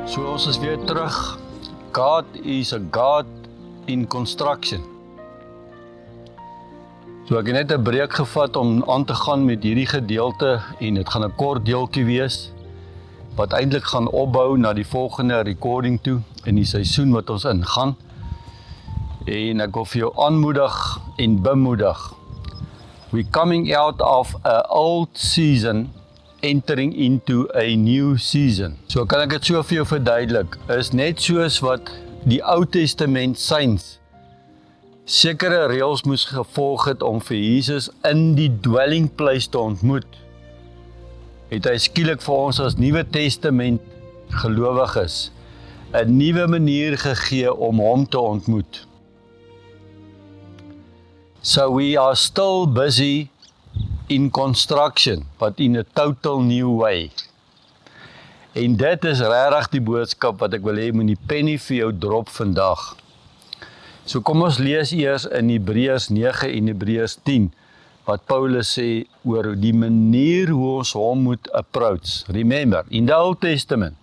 So ons is weer terug. God is a God in construction. So ek het net 'n breek gevat om aan te gaan met hierdie gedeelte en dit gaan 'n kort deeltjie wees wat eintlik gaan opbou na die volgende recording toe in die seisoen wat ons ingaan. En ek wil vir jou aanmoedig en bemoedig. We're coming out of an old season, entering into a new season. So kan ek dit so vir jou verduidelik, is net soos wat die Ou Testament saints sekere reëls moes gevolg het om vir Jesus in die dwelling place te ontmoet, het hy skielik vir ons as Nuwe Testament gelowiges 'n nuwe manier gegee om hom te ontmoet. So we are still busy in construction, but in a total new way. En dit is regtig die boodskap wat ek wil hê moet die penny vir jou drop vandag. So kom ons lees eers in Hebreërs 9 en Hebreërs 10, wat Paulus sê oor die manier hoe ons hom moet approach. Remember, in the Old Testament,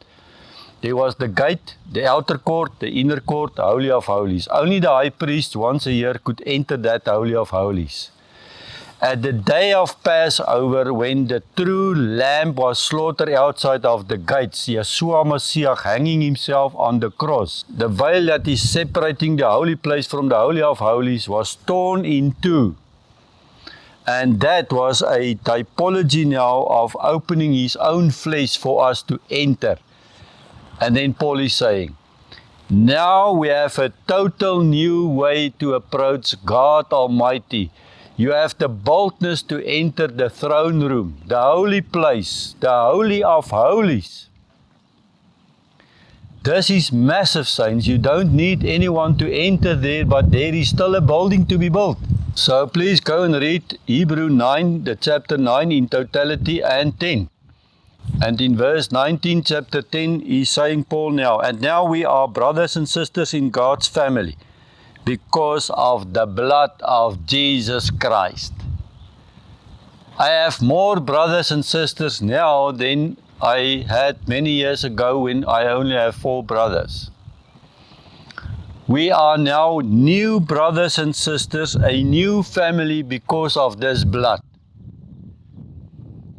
there was the gate, the outer court, the inner court, the Holy of Holies. Only the high priest once a year could enter that Holy of Holies. At the day of Passover, when the true lamb was slaughtered outside of the gates, Yeshua Messiah hanging himself on the cross, the veil that is separating the holy place from the Holy of Holies was torn in two. And that was a typology now of opening his own flesh for us to enter. And then Paul is saying, now we have a total new way to approach God Almighty. You have the boldness to enter the throne room, the holy place, the Holy of Holies. This is massive, saints. You don't need anyone to enter there, but there is still a building to be built. So please go and read Hebrew 9, the chapter 9 in totality and 10. And in verse 19, chapter 10, he's saying, Paul now, and now we are brothers and sisters in God's family, because of the blood of Jesus Christ. I have more brothers and sisters now than I had many years ago when I only have 4 brothers. We are now new brothers and sisters, a new family because of this blood.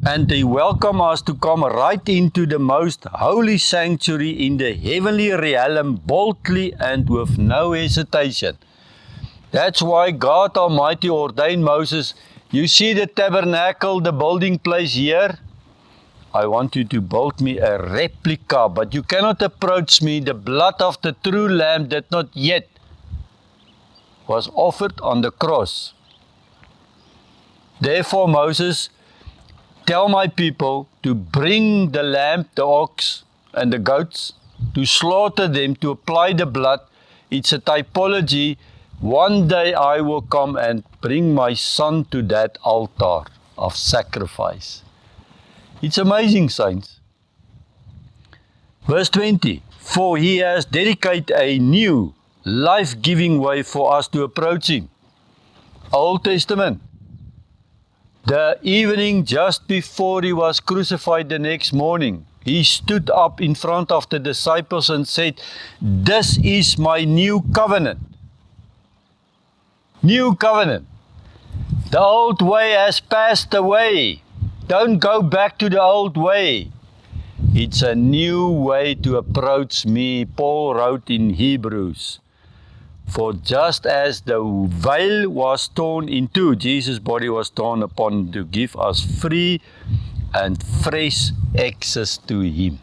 And they welcome us to come right into the most holy sanctuary in the heavenly realm boldly and with no hesitation. That's why God Almighty ordained Moses, you see the tabernacle, the building place here? I want you to build me a replica, but you cannot approach me. The blood of the true lamb that not yet was offered on the cross. Therefore Moses, tell my people to bring the lamb, the ox, and the goats, to slaughter them, to apply the blood. It's a typology. One day I will come and bring my son to that altar of sacrifice. It's amazing, saints. Verse 20, for he has dedicated a new, life-giving way for us to approach him. Old Testament. The evening just before he was crucified the next morning, he stood up in front of the disciples and said, this is my new covenant. New covenant. The old way has passed away. Don't go back to the old way. It's a new way to approach me, Paul wrote in Hebrews. For just as the veil was torn in two, Jesus' body was torn upon to give us free and fresh access to him.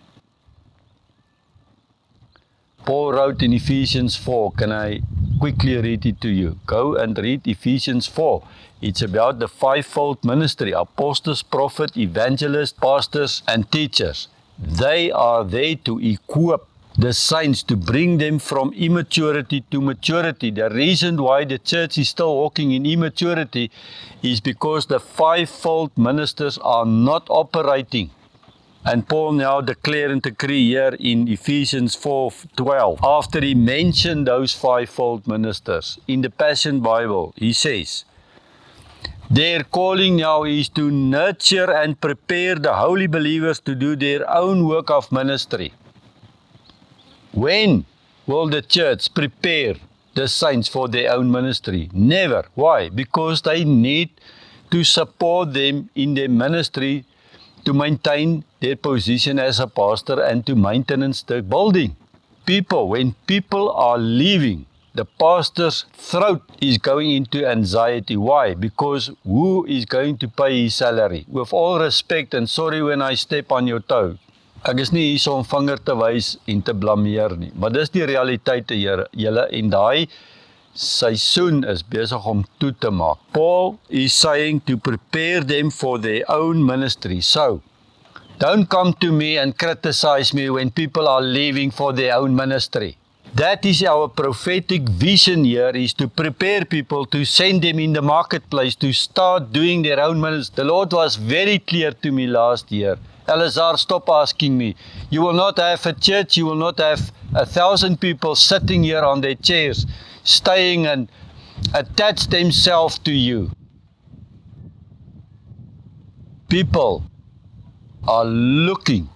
Paul wrote in Ephesians 4, can I quickly read it to you? Go and read Ephesians 4. It's about the fivefold ministry, apostles, prophets, evangelists, pastors, and teachers. They are there to equip the saints, to bring them from immaturity to maturity. The reason why the church is still walking in immaturity is because the fivefold ministers are not operating. And Paul now declare and decree here in Ephesians 4:12. After he mentioned those fivefold ministers in the Passion Bible, he says, their calling now is to nurture and prepare the holy believers to do their own work of ministry. When will the church prepare the saints for their own ministry? Never. Why? Because they need to support them in their ministry to maintain their position as a pastor and to maintenance the building. When people are leaving, the pastor's throat is going into anxiety. Why? Because who is going to pay his salary? With all respect, and sorry when I step on your toe, ek is nie hier om vinger te wys en te blameer nie, maar dis die realiteit julle, en daai seisoen is besig om toe te maak. Paul is saying to prepare them for their own ministry. So, don't come to me and criticize me when people are leaving for their own ministry. That is our prophetic vision here, is to prepare people, to send them in the marketplace, to start doing their own ministry. The Lord was very clear to me last year. Elazar, stop asking me. You will not have a church, you will not have 1,000 people sitting here on their chairs, staying and attach themselves to you. People are looking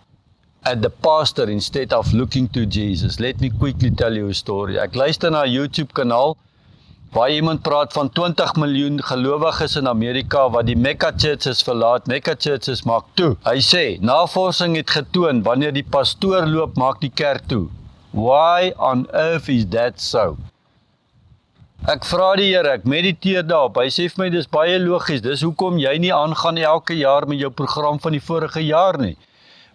at the pastor instead of looking to Jesus. Let me quickly tell you a story. Ek luister na 'n YouTube kanaal waar iemand praat van 20 miljoen gelowiges in Amerika wat die Mecca churches verlaat. Mecca churches maak toe. Hy sê, navorsing het getoon, wanneer die pastoor loop, maak die kerk toe. Why on earth is that so? Ek vra die Here, ek mediteer daarop. Hy sê vir my, dis baie logies. Dis hoekom jy nie aangaan elke jaar met jou program van die vorige jaar nie.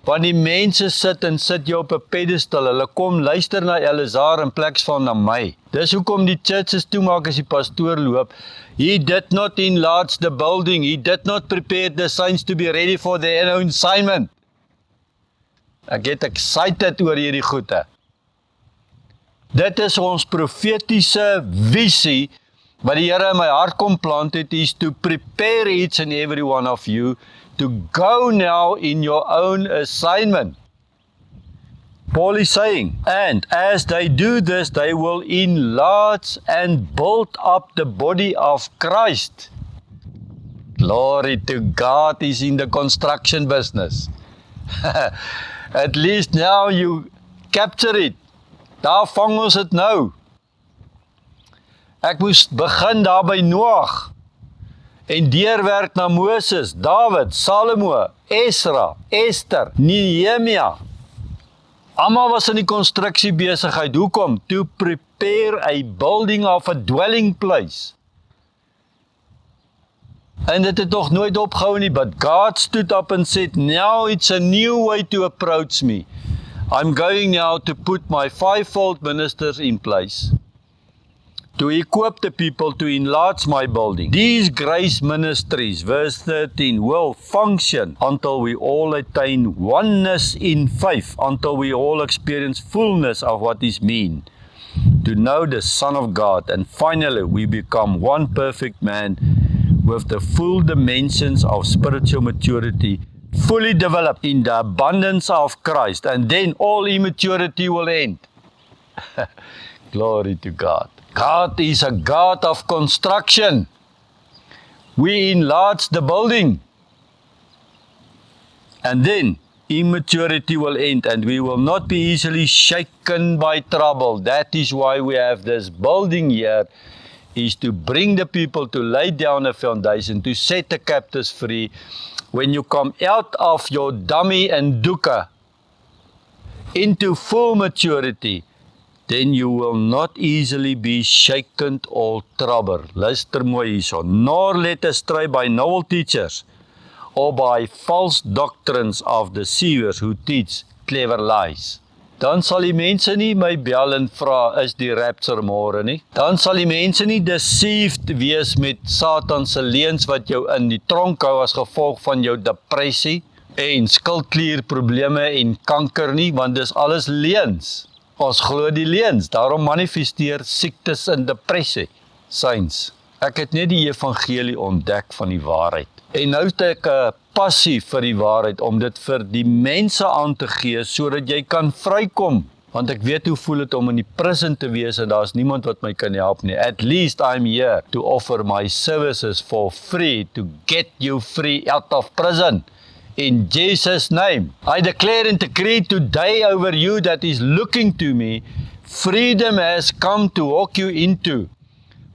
Want die mense sit jou op 'n pedestal. Hulle kom luister na Elazar in plek van na my. Dis hoekom die churches toemaak as die pastoor loop. He did not enlarge the building. He did not prepare the saints to be ready for their own assignment. Ek get excited oor hierdie goede. Dit is ons profetiese visie wat die Here in my hart kom plant het, is to prepare each and every one of you to go now in your own assignment. Paul is saying, and as they do this, they will enlarge and build up the body of Christ. Glory to God, is in the construction business. At least now you capture it. Daar vang ons het nou. Ek moes begin daar by Noag, en deurwerk na Moses, David, Salomo, Esra, Esther, Nehemia. Almal was in die konstruksie besigheid. Hoekom? To prepare a building of a dwelling place. En dit het nog nooit opgehou nie, but God stood up and said, now it's a new way to approach me. I'm going now to put my fivefold ministers in place, to equip the people to enlarge my building. These grace ministries, verse 13, will function until we all attain oneness in faith, until we all experience fullness of what is mean to know the Son of God, and finally we become one perfect man with the full dimensions of spiritual maturity, fully developed in the abundance of Christ, and then all immaturity will end. Glory to God. God is a God of construction. We enlarge the building, and then immaturity will end, and we will not be easily shaken by trouble. That is why we have this building here, is to bring the people to lay down a foundation, to set the captives free. When you come out of your dummy and dukkha into full maturity, then you will not easily be shaken or troubled. Luister mooi hierso. Nor led astray by novel teachers or by false doctrines of deceivers who teach clever lies. Dan sal die mense nie my bel en vra, is die rapture môre nie? Dan sal die mense nie deceived wees met Satan se leuns wat jou in die tronk hou as gevolg van jou depressie en skildklierprobleme en kanker nie, want dis alles leuns. Ons glo die leuns, daarom manifesteer siektes en depressie. Saints, ek het net die evangelie ontdek van die waarheid. En nou het ek 'n passie vir die waarheid, om dit vir die mense aan te gee, sodat jy kan vrykom. Want ek weet hoe voel dit om in die prison te wees, en daar is niemand wat my kan help nie. At least I'm here to offer my services for free, to get you free out of prison. In Jesus' name, I declare and decree today over you that is looking to me, freedom has come to walk you into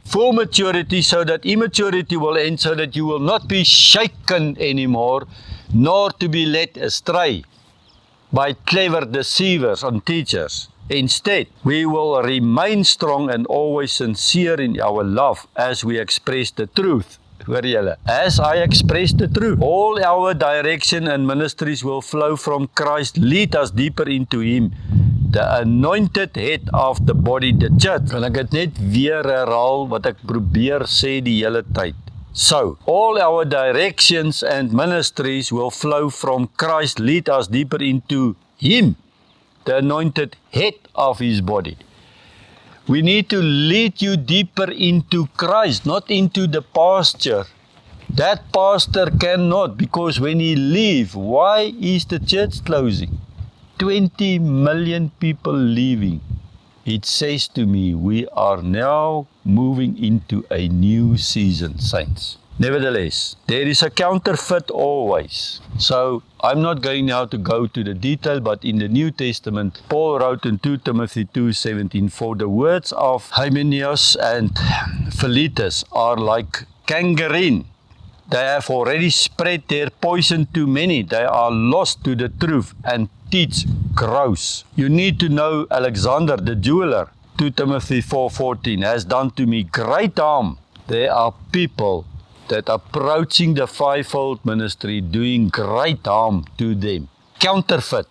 full maturity so that immaturity will end, so that you will not be shaken anymore, nor to be led astray by clever deceivers and teachers. Instead, we will remain strong and always sincere in our love as we express the truth. As I express the truth, all our direction and ministries will flow from Christ, lead us deeper into Him, the anointed head of the body, the church. Kan ek dit net weer herhaal wat ek probeer sê die hele tyd? So, all our directions and ministries will flow from Christ, lead us deeper into Him, the anointed head of His body. We need to lead you deeper into Christ, not into the pasture. That pastor cannot, because when he leaves, why is the church closing? 20 million people leaving. It says to me, we are now moving into a new season, saints. Nevertheless, there is a counterfeit always. So, I'm not going now to go to the detail, but in the New Testament, Paul wrote in 2 Timothy 2:17, for the words of Hymenaeus and Philetus are like gangrene. They have already spread their poison to many. They are lost to the truth and teach gross. You need to know Alexander the jeweler, 2 Timothy 4:14, has done to me great harm. There are people that are approaching the fivefold ministry doing great harm to them. Counterfeit.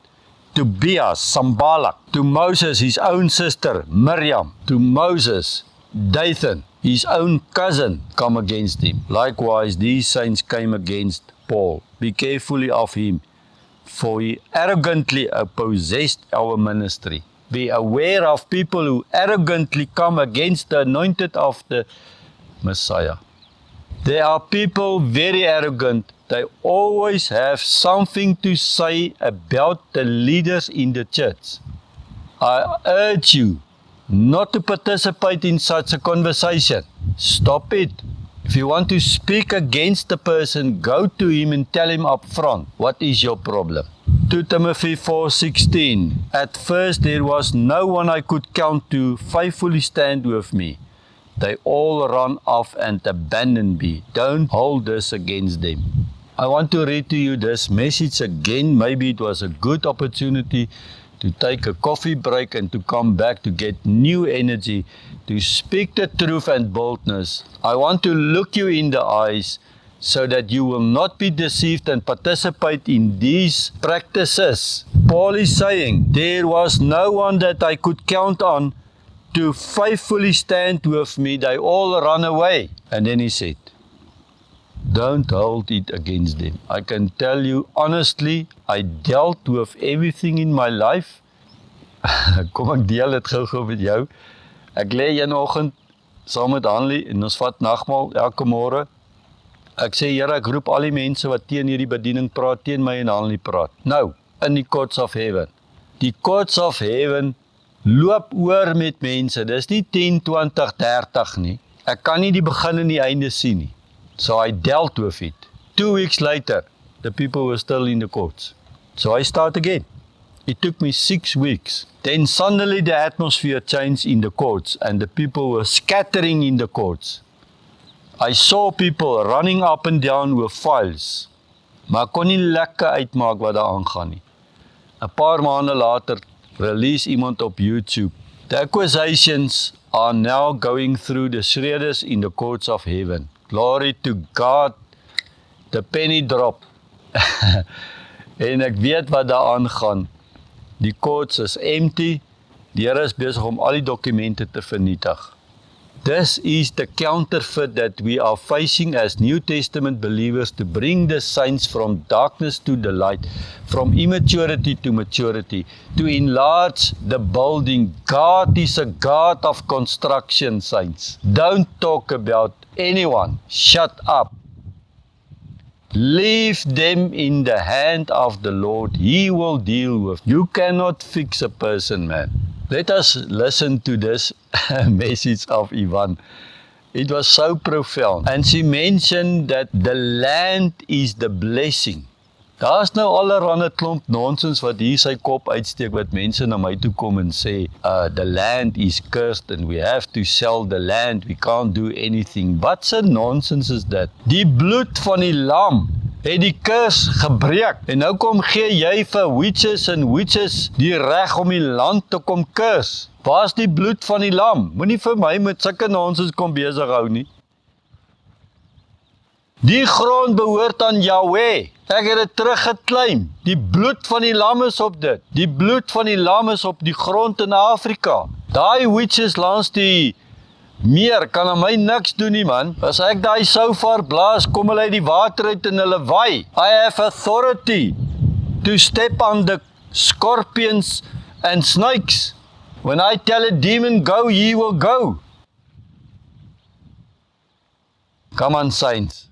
Tobias, Sanballat, to Moses, his own sister, Miriam, to Moses, Dathan, his own cousin, come against him. Likewise, these saints came against Paul. Be careful of him, for he arrogantly possessed our ministry. Be aware of people who arrogantly come against the anointed of the Messiah. There are people very arrogant. They always have something to say about the leaders in the church. I urge you not to participate in such a conversation. Stop it. If you want to speak against the person, go to him and tell him up front, what is your problem? 2 Timothy 4:16. At first there was no one I could count to faithfully stand with me. They all run off and abandon me. Don't hold this against them. I want to read to you this message again. Maybe it was a good opportunity to take a coffee break and to come back to get new energy, to speak the truth and boldness. I want to look you in the eyes so that you will not be deceived and participate in these practices. Paul is saying, there was no one that I could count on to faithfully stand with me. They all run away. And then he said, don't hold it against them. I can tell you honestly, I dealt with everything in my life. Kom ek deel dit gou met jou. Ek lê eenoggend saam met Hanlie en ons vat nagmaal elke môre. Ek sê, Here, ek roep al die mense wat teen hierdie bediening praat, teen my en Hanlie praat. Nou, in die courts of heaven. Die courts of heaven loop oor met mense. Dis nie 10, 20, 30 nie. Ek kan nie die begin en die einde sien nie. So I dealt with it. 2 weeks later, the people were still in the courts. So I start again. It took me 6 weeks. Then suddenly the atmosphere changed in the courts and the people were scattering in the courts. I saw people running up and down with files. Maar ek kon nie lekker uitmaak wat daar aangaan nie. 'n Paar maande later release iemand op YouTube. The accusations are now going through the shredders in the courts of heaven. Glory to God. The penny drop. En ek weet wat daar aangaan. Die courts is empty. Die Here is besig om al die dokumente te vernietig. This is the counterfeit that we are facing as New Testament believers to bring the saints from darkness to the light, from immaturity to maturity, to enlarge the building. God is a God of construction, saints. Don't talk about anyone. Shut up. Leave them in the hand of the Lord. He will deal with. You cannot fix a person, man. Let us listen to this message of Yvonne. It was so profound. And she mentioned that the land is the blessing. Daar's nou allerhande klomp nonsens wat hier sy kop uitsteek, wat mense na my toe kom en sê, the land is cursed and we have to sell the land, we can't do anything. Wat se nonsens is dit? Die bloed van die lam het die curse gebreek. En nou kom gee jy vir witches en witches die reg om die land te kom curse. Waar is die bloed van die lam? Moenie vir my met sulke nonsens kom besig hou nie. Die grond behoort aan Yahweh. Ek het dit teruggeclaim. Die bloed van die lam is op dit. Die bloed van die lam is op die grond in Afrika. Daai witches langs die meer kan aan my niks doen nie, man. As ek daai shofar blaas, kom hulle uit die water uit en hulle waai. I have authority to step on the scorpions and snakes. When I tell a demon go, he will go. Come on, saints.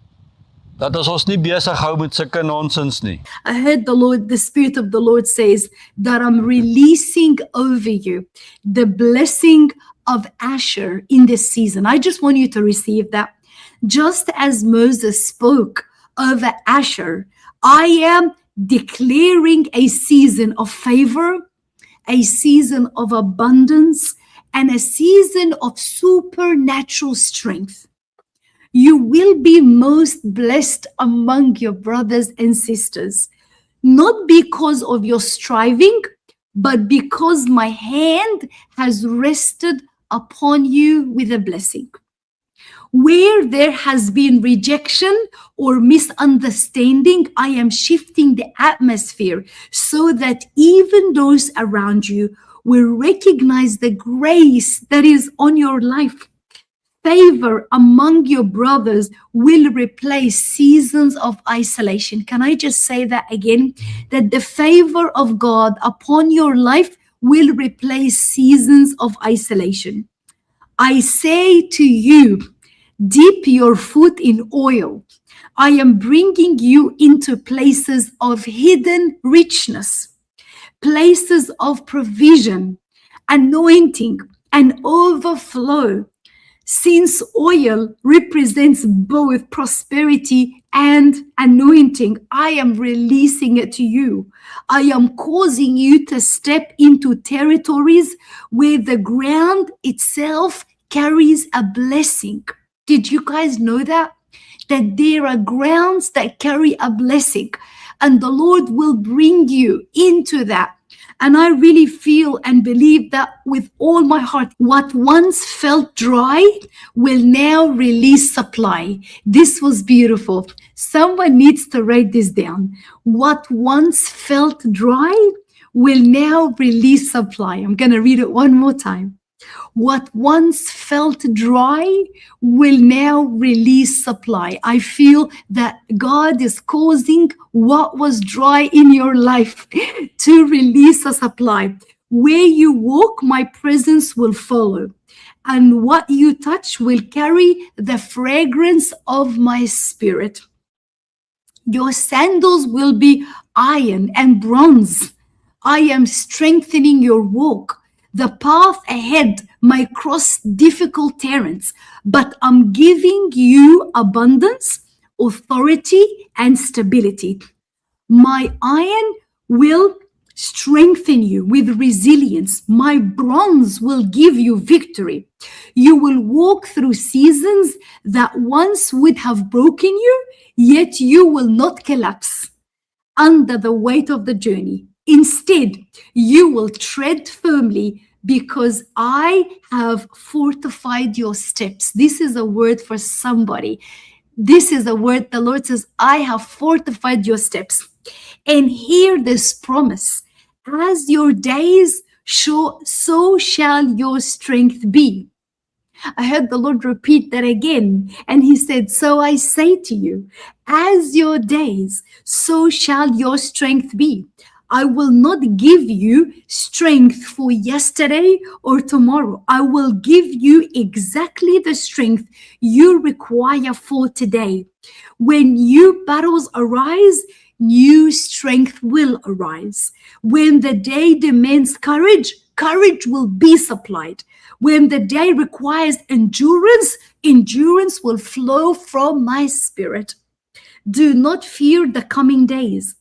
Dat is ons nie besig hou met sulke nonsens nie. I heard the Spirit of the Lord says that I'm releasing over you the blessing of Asher in this season. I just want you to receive that. Just as Moses spoke over Asher, I am declaring a season of favor, a season of abundance, and a season of supernatural strength. You will be most blessed among your brothers and sisters, not because of your striving, but because my hand has rested upon you with a blessing. Where there has been rejection or misunderstanding, I am shifting the atmosphere so that even those around you will recognize the grace that is on your life. Favor among your brothers will replace seasons of isolation. Can I just say that again? That the favor of God upon your life will replace seasons of isolation. I say to you, dip your foot in oil. I am bringing you into places of hidden richness, places of provision, anointing, and overflow. Since oil represents both prosperity and anointing, I am releasing it to you. I am causing you to step into territories where the ground itself carries a blessing. Did you guys know that? That there are grounds that carry a blessing, and the Lord will bring you into that. And I really feel and believe that with all my heart, what once felt dry will now release supply. This was beautiful. Someone needs to write this down. What once felt dry will now release supply. I'm going to read it one more time. What once felt dry will now release supply. I feel that God is causing what was dry in your life to release a supply. Where you walk, my presence will follow. And what you touch will carry the fragrance of my spirit. Your sandals will be iron and bronze. I am strengthening your walk. The path ahead might cross difficult terrains, but I'm giving you abundance, authority, and stability. My iron will strengthen you with resilience. My bronze will give you victory. You will walk through seasons that once would have broken you, yet you will not collapse under the weight of the journey. Instead, you will tread firmly because I have fortified your steps. This is a word for somebody. This is a word the Lord says, I have fortified your steps. And hear this promise. As your days show, so shall your strength be. I heard the Lord repeat that again. And he said, so I say to you, as your days, so shall your strength be. I will not give you strength for yesterday or tomorrow. I will give you exactly the strength you require for today. When new battles arise, new strength will arise. When the day demands courage, courage will be supplied. When the day requires endurance, endurance will flow from my spirit. Do not fear the coming days.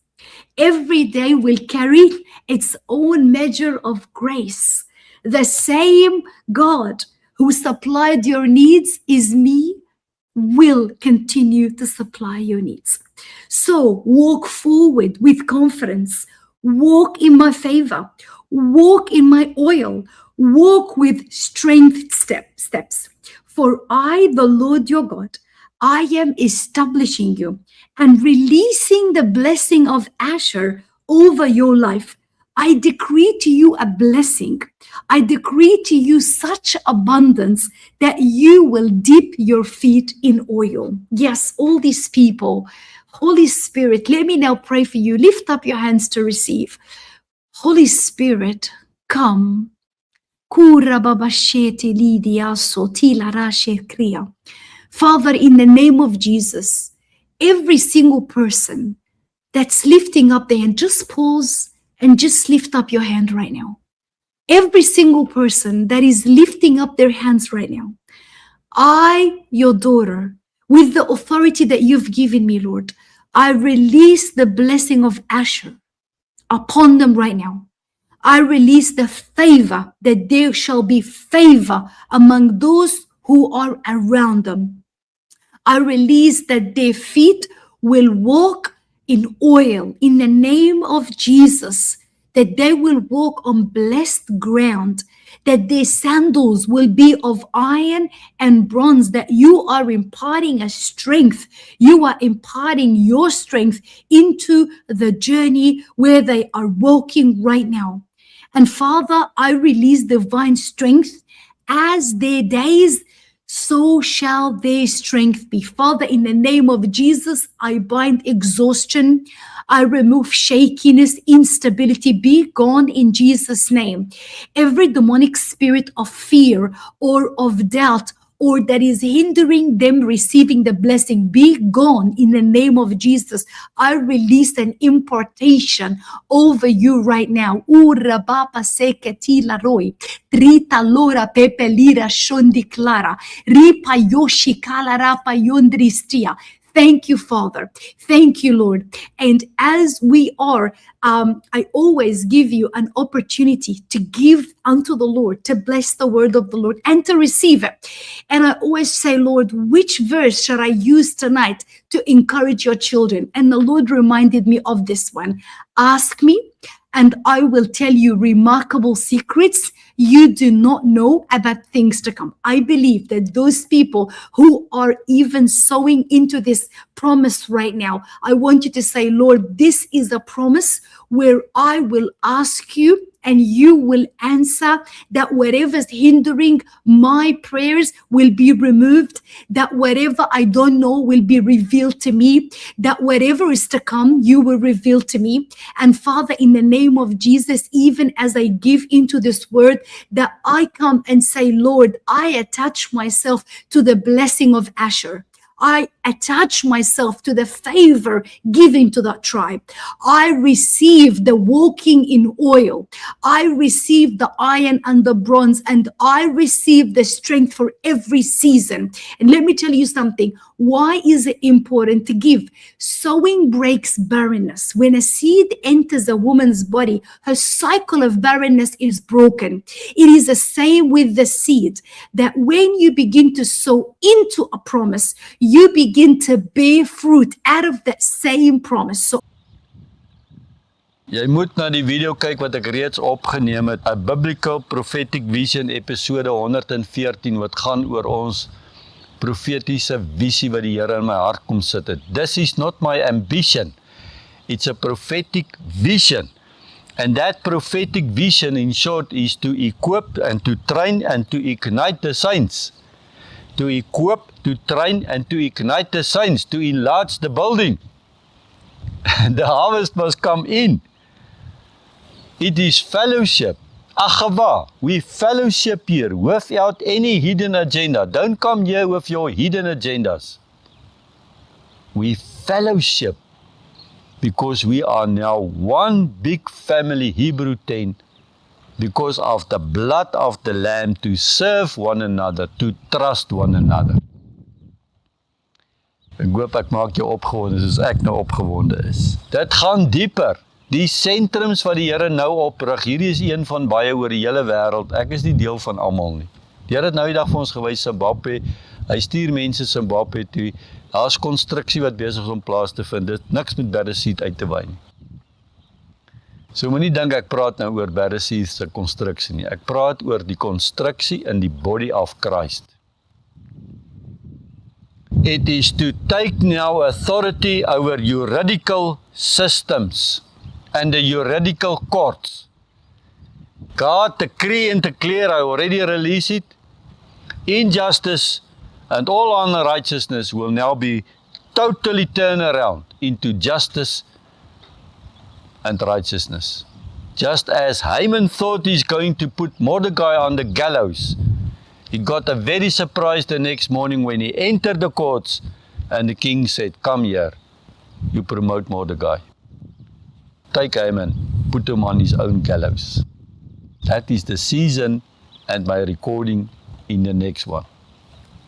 Every day will carry its own measure of grace. The same God who supplied your needs is me, will continue to supply your needs. So walk forward with confidence, walk in my favor, walk in my oil, walk with strength steps. For I, the Lord your God, I am establishing you and releasing the blessing of Asher over your life. I decree to you a blessing. I decree to you such abundance that you will dip your feet in oil. Yes, all these people, Holy Spirit, let me now pray for you. Lift up your hands to receive. Holy Spirit, come. Father, in the name of Jesus, every single person that's lifting up their hand, just pause and just lift up your hand right now. Every single person that is lifting up their hands right now, I, your daughter, with the authority that you've given me, Lord, I release the blessing of Asher upon them right now. I release the favor, that there shall be favor among those who are around them. I release that their feet will walk in oil in the name of Jesus, that they will walk on blessed ground, that their sandals will be of iron and bronze, that you are imparting a strength. You are imparting your strength into the journey where they are walking right now. And Father, I release divine strength as their days, so shall their strength be. Father, in the name of Jesus, I bind exhaustion. I remove shakiness, instability. Be gone in Jesus' name. Every demonic spirit of fear or of doubt or that is hindering them receiving the blessing, be gone in the name of Jesus. I release an impartation over you right now. Ura bapa seketi la roi, trita lora pepe lira shondi clara, ripa yoshi kala rapa yondristia. Thank you, Father. Thank you, Lord. And as we are, I always give you an opportunity to give unto the Lord, to bless the word of the Lord and to receive it. And I always say, Lord, which verse shall I use tonight to encourage your children? And the Lord reminded me of this one. Ask me, and I will tell you remarkable secrets you do not know about things to come. I believe that those people who are even sowing into this promise right now, I want you to say, Lord, this is a promise where I will ask you and you will answer, that whatever's hindering my prayers will be removed, that whatever I don't know will be revealed to me, that whatever is to come, you will reveal to me. And Father, in the name of Jesus, even as I give into this word, that I come and say, Lord, I attach myself to the blessing of Asher. I attach myself to the favor given to that tribe. I receive the walking in oil. I receive the iron and the bronze, and I receive the strength for every season. And let me tell you something. Why is it important to give? Sowing breaks barrenness. When a seed enters a woman's body, her cycle of barrenness is broken. It is the same with the seed, that when you begin to sow into a promise, you begin to bear fruit out of that same promise. So jy moet na die video kyk wat ek reeds opgeneem het, 'n Biblical Prophetic Vision episode 114 wat gaan oor ons profetiese visie wat die Here in my hart kom sit het. This is not my ambition. It's a prophetic vision. And that prophetic vision in short is to equip and to train and to ignite the saints. To equip, to train and to ignite the saints, to enlarge the building. The harvest must come in. It is fellowship. Achava, we fellowship here without any hidden agenda. Don't come here with your hidden agendas. We fellowship because we are now one big family, Hebrew 10, because of the blood of the Lamb, to serve one another, to trust one another. Ek hoop ek maak jou opgewonde soos ek nou opgewonde is. Dit gaan dieper. Die sentrums wat die Here nou oprig, hierdie is een van baie oor die hele wêreld. Ek is nie deel van almal nie. Die Here het nou die dag vir ons gewys Zimbabwe. Hy stuur mense Zimbabwe toe. Daar's konstruksie wat besig is om plaas te vind. Dit niks met Bereshit uit te wy nie. So moenie dink ek praat nou oor Bereshit se konstruksie nie. Ek praat oor die konstruksie in die body of Christ. It is to take now authority over juridical systems and the juridical courts. God decree and declare, I already released it. Injustice and all unrighteousness will now be totally turned around into justice and righteousness. Just as Haman thought he's going to put Mordecai on the gallows, he got a very surprised the next morning when he entered the courts and the king said, come here, you promote Mordecai. Take Haman, put him on his own gallows. That is the season and my recording in the next one.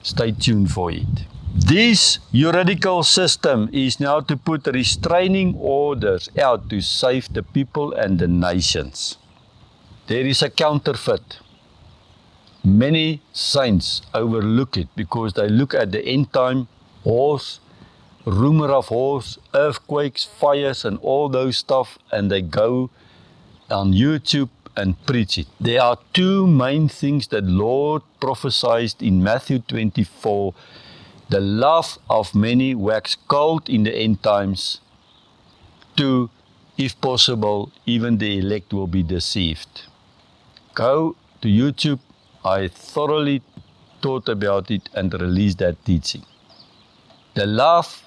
Stay tuned for it. This juridical system is now to put restraining orders out to save the people and the nations. There is a counterfeit. Many saints overlook it because they look at the end time wars, rumor of wars, earthquakes, fires and all those stuff, and they go on YouTube and preach it. There are two main things that Lord prophesied in Matthew 24. The love of many wax cold in the end times. Two, if possible, even the elect will be deceived. Go to YouTube. I thoroughly thought about it and released that teaching. The love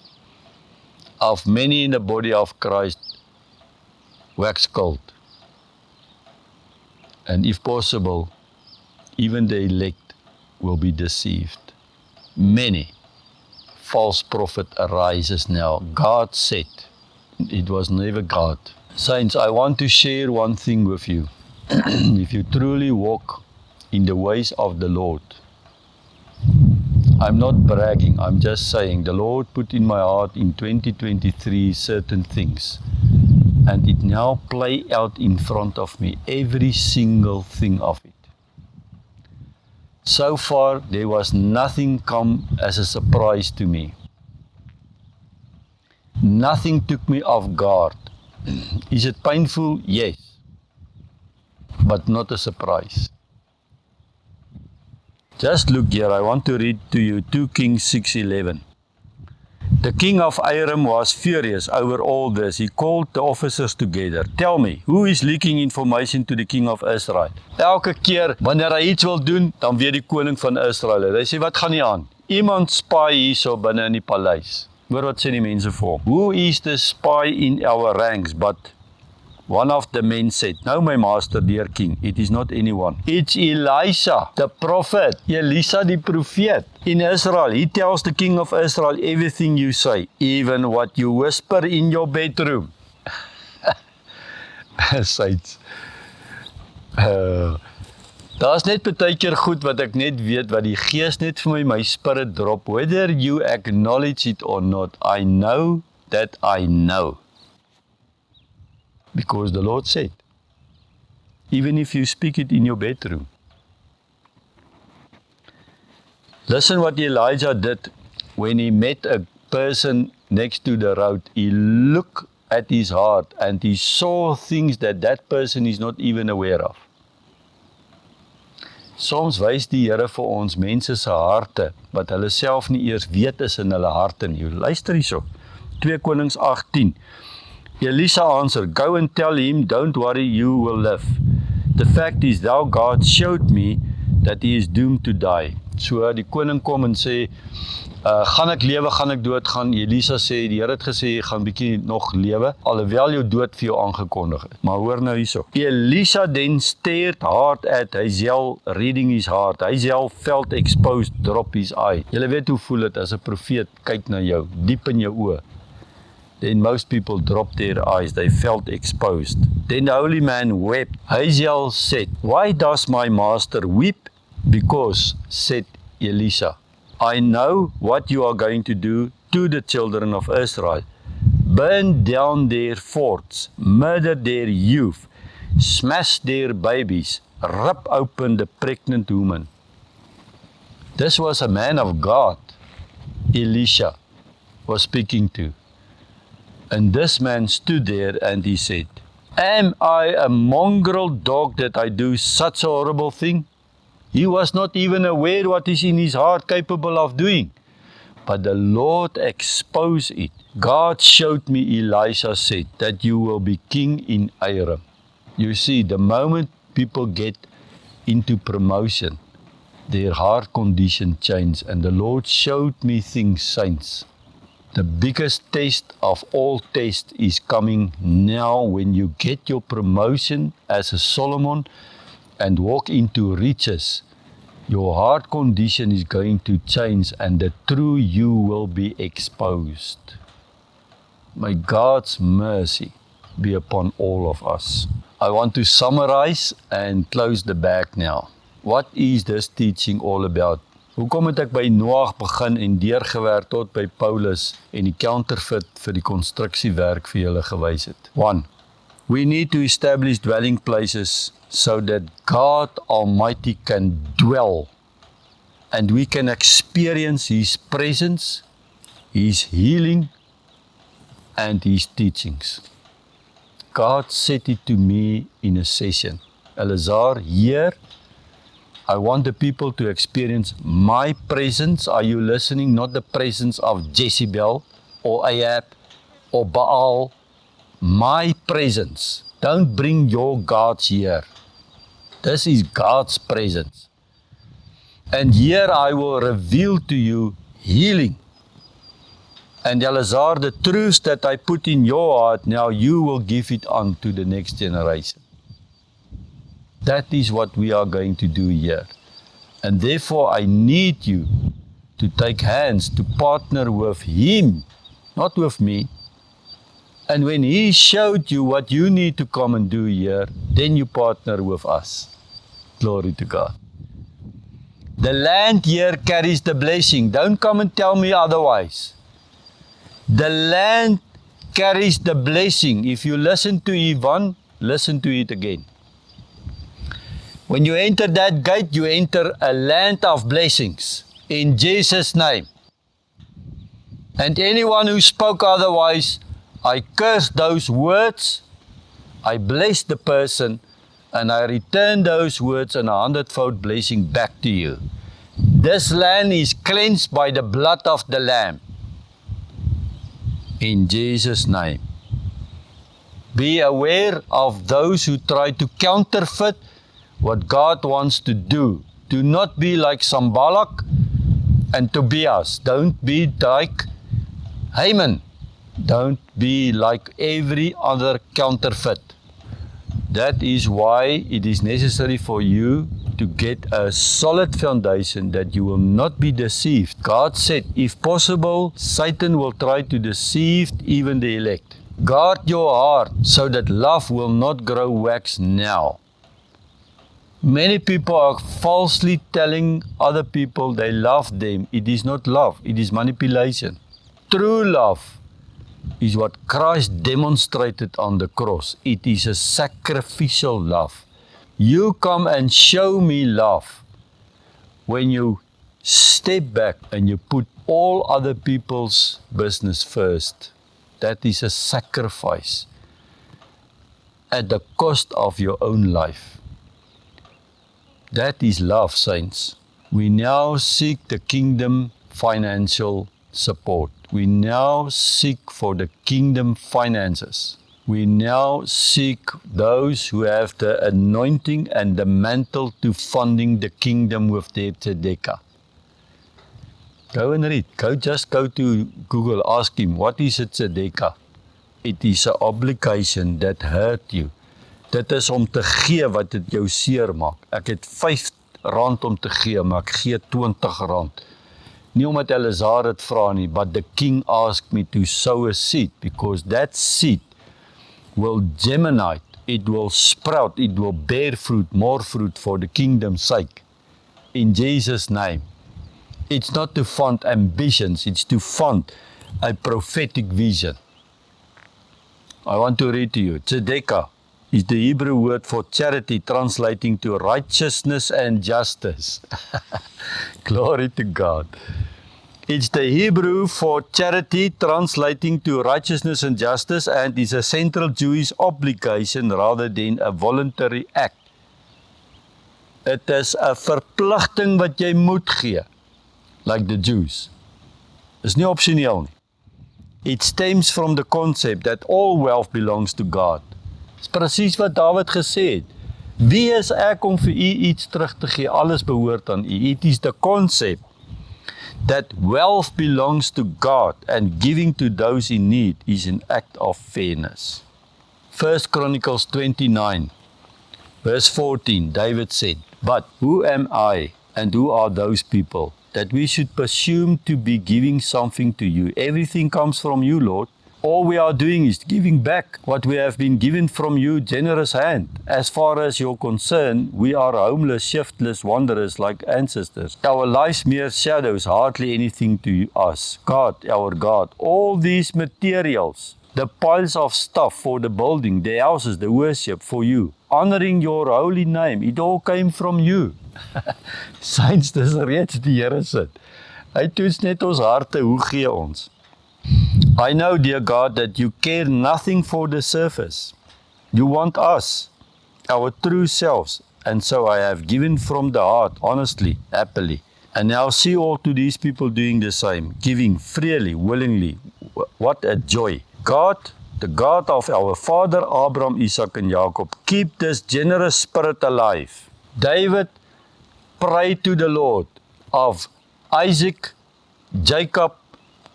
of many in the body of Christ wax cold. And if possible, even the elect will be deceived. Many false prophet arises now. God said, it was never God. Saints, I want to share one thing with you. If you truly walk in the ways of the Lord, I'm not bragging, I'm just saying the Lord put in my heart in 2023 certain things, and it now play out in front of me, every single thing of it. So far, there was nothing come as a surprise to me. Nothing took me off guard. Is it painful? Yes. But not a surprise. Just look here, I want to read to you 2 Kings 6:11. The king of Aram was furious over all this. He called the officers together. Tell me, who is leaking information to the king of Israel? Elke keer wanneer hy iets wil doen, dan weet die koning van Israel. Hy sê, wat gaan nie aan? Iemand spy hierso binne in die paleis. Hoor wat sê die mense vir hom. Who is the spy in our ranks? But one of the men said, no, my master, dear king, it is not anyone. It's Elisha, the prophet. Elisa, the prophet in Israel. He tells the king of Israel everything you say, even what you whisper in your bedroom. Saints. Daar's net baie keer goed wat ek net weet, wat die gees net vir my spirit drop. Whether you acknowledge it or not, I know that I know. Because the Lord said, even if you speak it in your bedroom. Listen what Elijah did when he met a person next to the road. He looked at his heart and he saw things that that person is not even aware of. Soms wys die Here vir ons mense se harte, wat hulle self nie eers weet is in hulle harte nie. Luister hierso, 2 Konings 8:10. Elisha answered, go and tell him, don't worry, you will live. The fact is, thou God showed me that he is doomed to die. So die koning kom en sê, gaan ek lewe, gaan ek doodgaan? Elisa sê, die Here het gesê, jy gaan bietjie nog lewe, alhoewel jou dood vir jou aangekondig het. Maar hoor nou hierso. Elisa then stared hard at Hazael, reading his heart. Hazael felt exposed, drop his eye. Julle weet hoe voel het as 'n profeet kyk na jou, diep in jou oë. Then most people dropped their eyes, they felt exposed. Then the holy man wept. Hazael said, why does my master weep? Because, said Elisha, I know what you are going to do to the children of Israel. Burn down their forts, murder their youth, smash their babies, rip open the pregnant woman. This was a man of God, Elisha was speaking to. And this man stood there and he said, am I a mongrel dog that I do such a horrible thing? He was not even aware what is in his heart capable of doing. But the Lord exposed it. God showed me, Elisha said, that you will be king in Aram. You see, the moment people get into promotion, their heart condition changed. And the Lord showed me things, saints. The biggest test of all tests is coming now when you get your promotion as a Solomon and walk into riches. Your heart condition is going to change and the true you will be exposed. May God's mercy be upon all of us. I want to summarize and close the bag now. What is this teaching all about? Hoekom het ek by Noag begin en deurgewerk tot by Paulus en die counterfeit vir die konstruksiewerk vir julle gewys het? 1. We need to establish dwelling places so that God Almighty can dwell and we can experience His presence, His healing and His teachings. God said it to me in a session. Elazar, here, I want the people to experience my presence. Are you listening? Not the presence of Jezebel or Ahab or Baal. My presence. Don't bring your gods here. This is God's presence. And here I will reveal to you healing. And Elazar, the truths that I put in your heart, now you will give it on to the next generation. That is what we are going to do here. And therefore I need you to take hands, to partner with Him, not with me. And when He showed you what you need to come and do here, then you partner with us. Glory to God. The land here carries the blessing. Don't come and tell me otherwise. The land carries the blessing. If you listen to Ivan, listen to it again. When you enter that gate, you enter a land of blessings. In Jesus' name. And anyone who spoke otherwise, I curse those words, I bless the person, and I return those words and 100-fold blessing back to you. This land is cleansed by the blood of the Lamb. In Jesus' name. Be aware of those who try to counterfeit what God wants to do. Do not be like Sanballat and Tobias. Don't be like Haman. Don't be like every other counterfeit. That is why it is necessary for you to get a solid foundation that you will not be deceived. God said, if possible, Satan will try to deceive even the elect. Guard your heart so that love will not grow wax now. Many people are falsely telling other people they love them. It is not love, it is manipulation. True love is what Christ demonstrated on the cross. It is a sacrificial love. You come and show me love when you step back and you put all other people's business first. That is a sacrifice at the cost of your own life. That is love, saints. We now seek the kingdom financial support. We now seek for the kingdom finances. We now seek those who have the anointing and the mantle to funding the kingdom with their tzedekah. Go and read. Just go to Google, ask him, what is a tzedekah? It is an obligation that hurt you. Dit is om te gee wat dit jou seer maak. Ek het R5 om te gee, maar ek gee R20. Nie omdat Elazar het vra nie, but the king asked me to sow a seed, because that seed will germinate, it will sprout, it will bear fruit, more fruit for the kingdom's sake. In Jesus' name. It's not to fund ambitions, it's to fund a prophetic vision. I want to read to you. Tzedekah is the Hebrew word for charity, translating to righteousness and justice. Glory to God. It's the Hebrew for charity, translating to righteousness and justice, and is a central Jewish obligation rather than a voluntary act. It is 'n verpligting wat jy moet gee, like the Jews. Is nie opsioneel nie. It stems from the concept that all wealth belongs to God. Dis presies wat Dawid gesê het. Wie is ek om vir u iets terug te gee? Alles behoort aan u. It is the concept that wealth belongs to God and giving to those in need is an act of fairness. 1 Chronicles 29, verse 14, David said, "But who am I and who are those people that we should presume to be giving something to you? Everything comes from you, Lord. All we are doing is giving back what we have been given from you, generous hand. As far as you're concerned, we are homeless, shiftless wanderers like ancestors. Our lives mere shadows, hardly anything to us. God, our God, all these materials, the piles of stuff for the building, the houses, the worship for you, honoring your holy name, it all came from you." Saints, dis reeds die Here sit. Hy toets net ons harte, hoe gee ons? I know, dear God, that you care nothing for the surface. You want us, our true selves, and so I have given from the heart, honestly, happily. And now see all to these people doing the same, giving freely, willingly. What a joy. God, the God of our father Abraham, Isaac and Jacob, keep this generous spirit alive. David prayed to the Lord of Isaac, Jacob,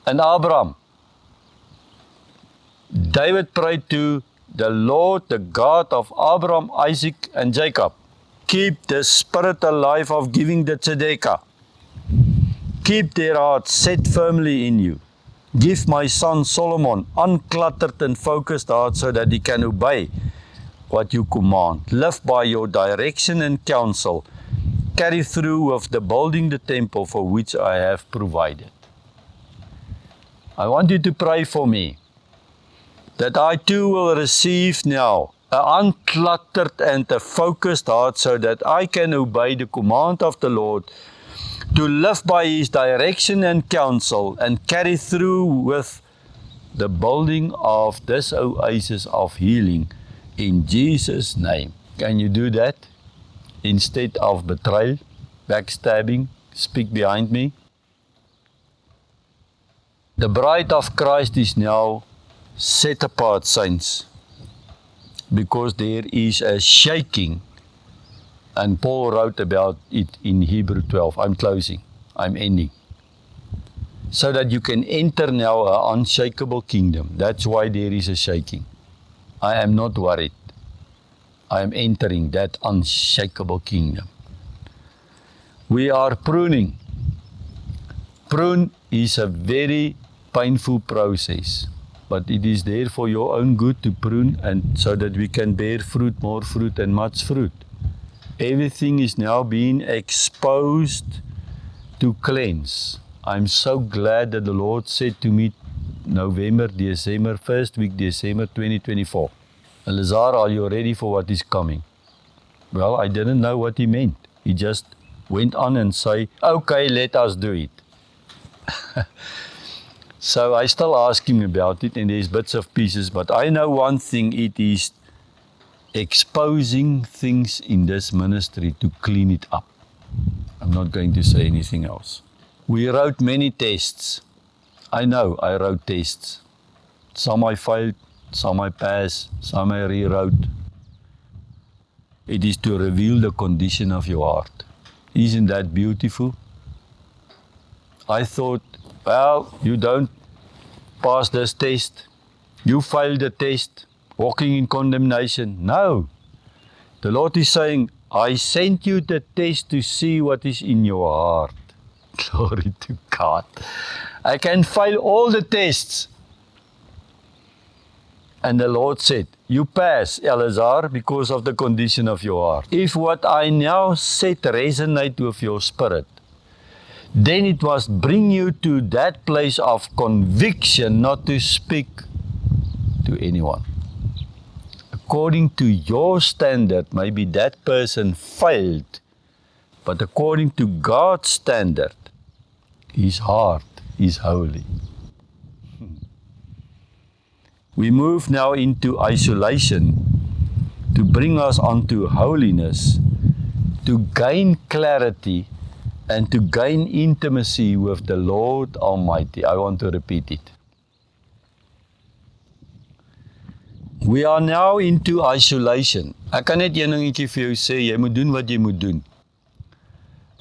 and Abraham. David prayed to the Lord, the God of Abraham, Isaac, and Jacob. Keep the spirit alive of giving the tzedekah. Keep their hearts set firmly in you. Give my son Solomon uncluttered and focused heart so that he can obey what you command. Live by your direction and counsel. Carry through with the building the temple for which I have provided. I want you to pray for me, that I too will receive now an uncluttered and a focused heart so that I can obey the command of the Lord to live by His direction and counsel and carry through with the building of this oasis of healing in Jesus' name. Can you do that? Instead of betrayal, backstabbing, speak behind me. The bride of Christ is now set apart, saints, because there is a shaking, and Paul wrote about it in Hebrew 12. I'm closing, I'm ending. So that you can enter now an unshakable kingdom. That's why there is a shaking. I am not worried. I am entering that unshakable kingdom. We are pruning. Prune is a very painful process, but it is there for your own good to prune, and so that we can bear fruit, more fruit and much fruit. Everything is now being exposed to cleanse. I'm so glad that the Lord said to me November, December, first week December 2024. Elazar, are you ready for what is coming? Well, I didn't know what he meant. He just went on and said, okay, let us do it. So I still ask him about it, and there's bits of pieces, but I know one thing, it is exposing things in this ministry to clean it up. I'm not going to say anything else. We wrote many tests. I know I wrote tests. Some I failed, some I passed, some I rewrote. It is to reveal the condition of your heart. Isn't that beautiful? I thought, well, you don't pass this test. You failed the test, walking in condemnation. No. The Lord is saying, I sent you the test to see what is in your heart. Glory to God. I can fail all the tests. And the Lord said, you pass, Elazar, because of the condition of your heart. If what I now said resonate with your spirit, then it must bring you to that place of conviction not to speak to anyone. According to your standard, maybe that person failed, but according to God's standard, his heart is holy. We move now into isolation to bring us onto holiness, to gain clarity and to gain intimacy with the Lord Almighty. I want to repeat it. We are now into isolation. Ek kan net een dingetjie vir jou sê, jy moet doen wat jy moet doen.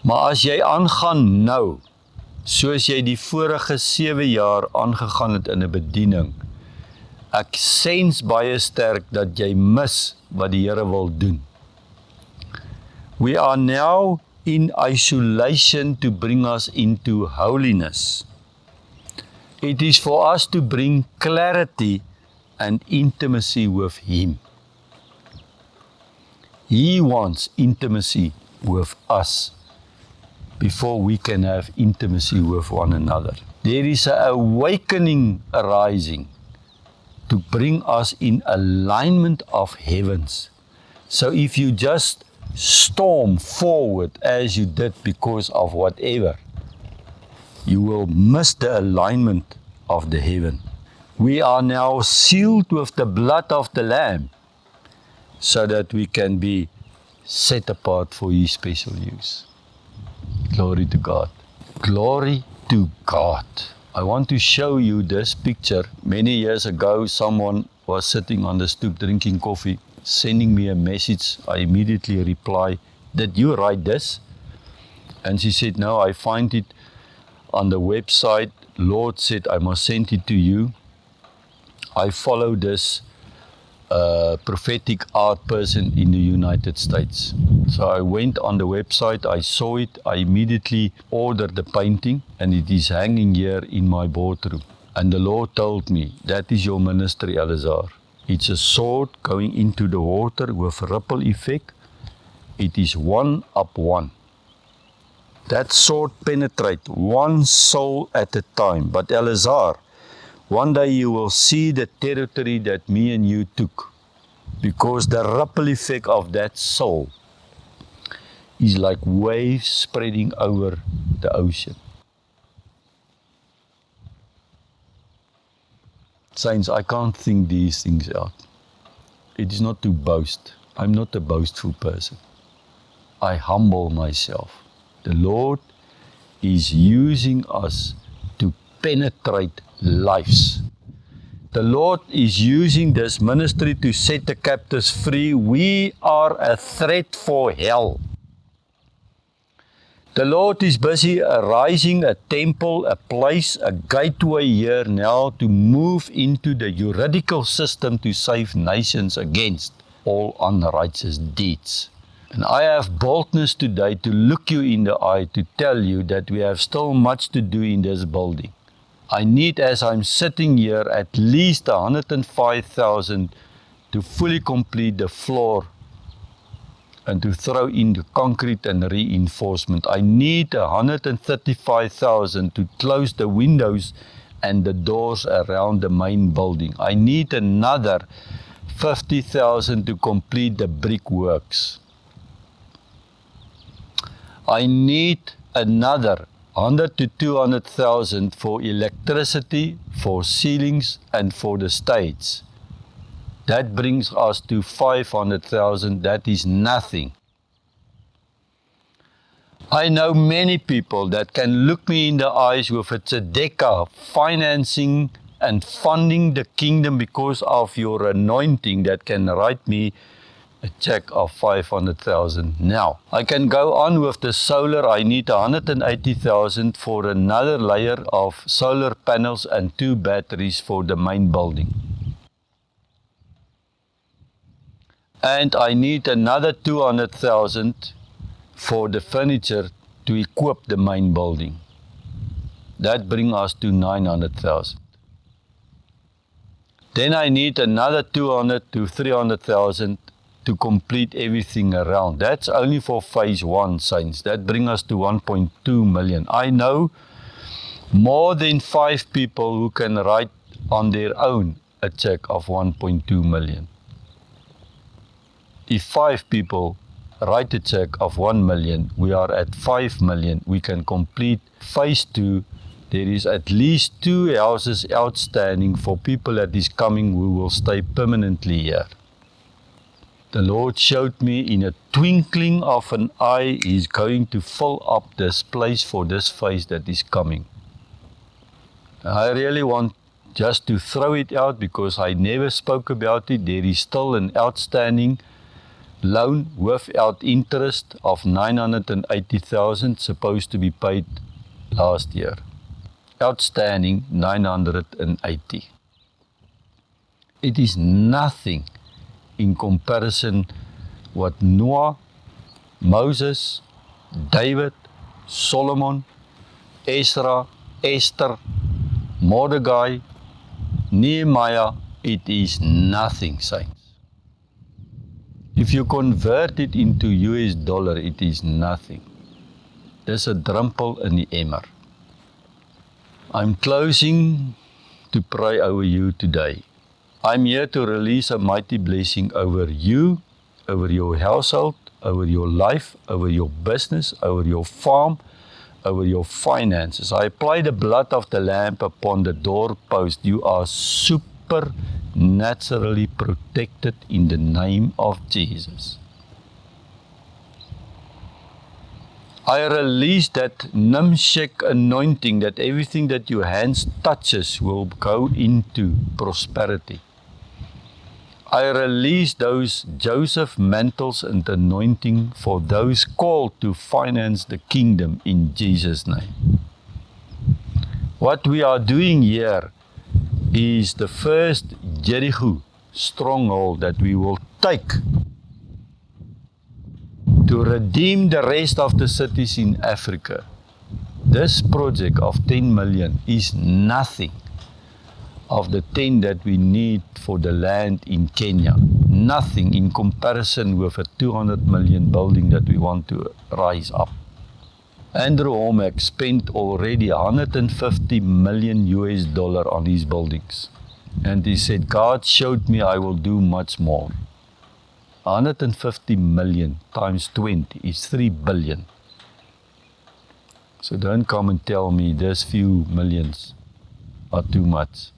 Maar as jy aangaan nou, soos jy die vorige 7 jaar aangegaan het in 'n bediening, ek sens baie sterk dat jy mis wat die Here wil doen. We are now in isolation to bring us into holiness. It is for us to bring clarity and intimacy with Him. He wants intimacy with us before we can have intimacy with one another. There is an awakening arising to bring us in alignment of heavens. So if you just storm forward as you did because of whatever, you will miss the alignment of the heaven. We are now sealed with the blood of the Lamb so that we can be set apart for His special use. Glory to God. Glory to God. I want to show you this picture. Many years ago, someone was sitting on the stoop drinking coffee, sending me a message. I immediately reply, "Did you write this?" And she said, "No, I find it on the website. Lord said I must send it to you. I follow this prophetic art person in the United States." So I went on the website, I saw it, I immediately ordered the painting, and it is hanging here in my boardroom. And the Lord told me, "That is your ministry, Eleazar. It's a sword going into the water with ripple effect. It is 1 up 1. That sword penetrates one soul at a time. But Eleazar, one day you will see the territory that me and you took, because the ripple effect of that soul is like waves spreading over the ocean." Saints, I can't think these things out. It is not to boast. I'm not a boastful person. I humble myself. The Lord is using us to penetrate lives. The Lord is using this ministry to set the captives free. We are a threat for hell. The Lord is busy arising a temple, a place, a gateway here now to move into the juridical system to save nations against all unrighteous deeds. And I have boldness today to look you in the eye to tell you that we have still much to do in this building. I need, as I'm sitting here, at least 105,000 to fully complete the floor and to throw in the concrete and reinforcement. I need 135,000 to close the windows and the doors around the main building. I need another 50,000 to complete the brickworks. I need another 100 to 200,000 for electricity, for ceilings, and for the stage. That brings us to 500,000. That is nothing. I know many people that can look me in the eyes with a tzedekah, financing and funding the kingdom because of your anointing, that can write me a check of 500,000 now. I can go on with the solar. I need 180,000 for another layer of solar panels and 2 batteries for the main building. And I need another 200,000 for the furniture to equip the main building. That brings us to 900,000. Then I need another 200 to 300,000 to complete everything around. That's only for phase 1, saints. That brings us to 1.2 million. I know more than 5 people who can write on their own a check of 1.2 million. If 5 people write a check of 1 million, we are at 5 million. We can complete phase 2. There is at least 2 houses outstanding for people that is coming who will stay permanently here. The Lord showed me in a twinkling of an eye, He's going to fill up this place for this phase that is coming. I really want just to throw it out because I never spoke about it. There is still an outstanding loan without interest of 980,000 supposed to be paid last year. Outstanding 980. It is nothing in comparison what Noah, Moses, David, Solomon, Ezra, Esther, Mordecai, Nehemiah, it is nothing, saints. If you convert it into US dollar, it is nothing. There's a druppel in the emmer. I'm closing to pray over you today. I'm here to release a mighty blessing over you, over your household, over your life, over your business, over your farm, over your finances. I apply the blood of the Lamb upon the doorpost. You are supernaturally protected in the name of Jesus. I release that Namshek anointing, that everything that your hands touches will go into prosperity. I release those Joseph mantles and anointing for those called to finance the kingdom in Jesus' name. What we are doing here is the first Jericho stronghold that we will take to redeem the rest of the cities in Africa. This project of 10 million is nothing of the 10 that we need for the land in Kenya. Nothing in comparison with a 200 million building that we want to rise up. Andrew Womack spent already 150 million US dollar on these buildings. And he said, God showed me I will do much more. 150 million times 20 is 3 billion. So don't come and tell me this few millions are too much.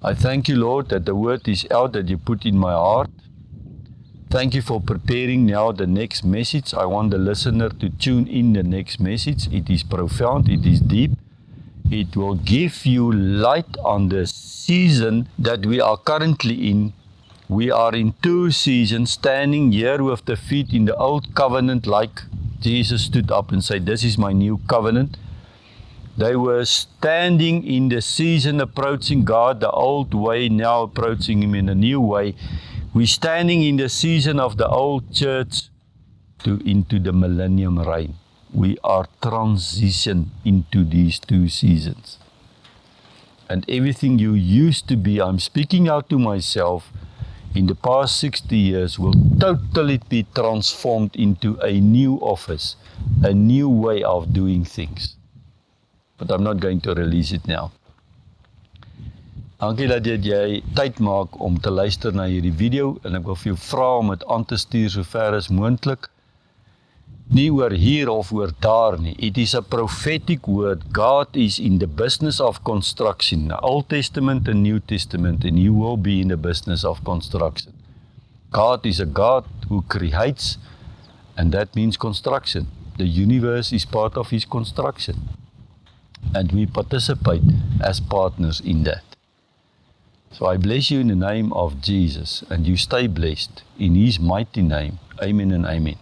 I thank you, Lord, that the word is out that you put in my heart. Thank you for preparing now the next message. I want the listener to tune in the next message. It is profound, it is deep. It will give you light on the season that we are currently in. We are in 2 seasons, standing here with the feet in the old covenant, like Jesus stood up and said, this is my new covenant. They were standing in the season approaching God, the old way, now approaching Him in a new way. We're standing in the season of the old church into the millennium reign. We are transitioned into these 2 seasons. And everything you used to be, I'm speaking out to myself, in the past 60 years will totally be transformed into a new office, a new way of doing things. But I'm not going to release it now. Dankie dat jy tyd maak om te luister na hierdie video en ek wil vir jou vra om dit aan te stuur so ver as moontlik. Nie oor hier of oor daar nie. It is a prophetic word. God is in the business of construction. Old Testament and New Testament, and He will be in the business of construction. God is a God who creates, and that means construction. The universe is part of His construction. And we participate as partners in that. So I bless you in the name of Jesus, and you stay blessed in His mighty name. Amen and amen.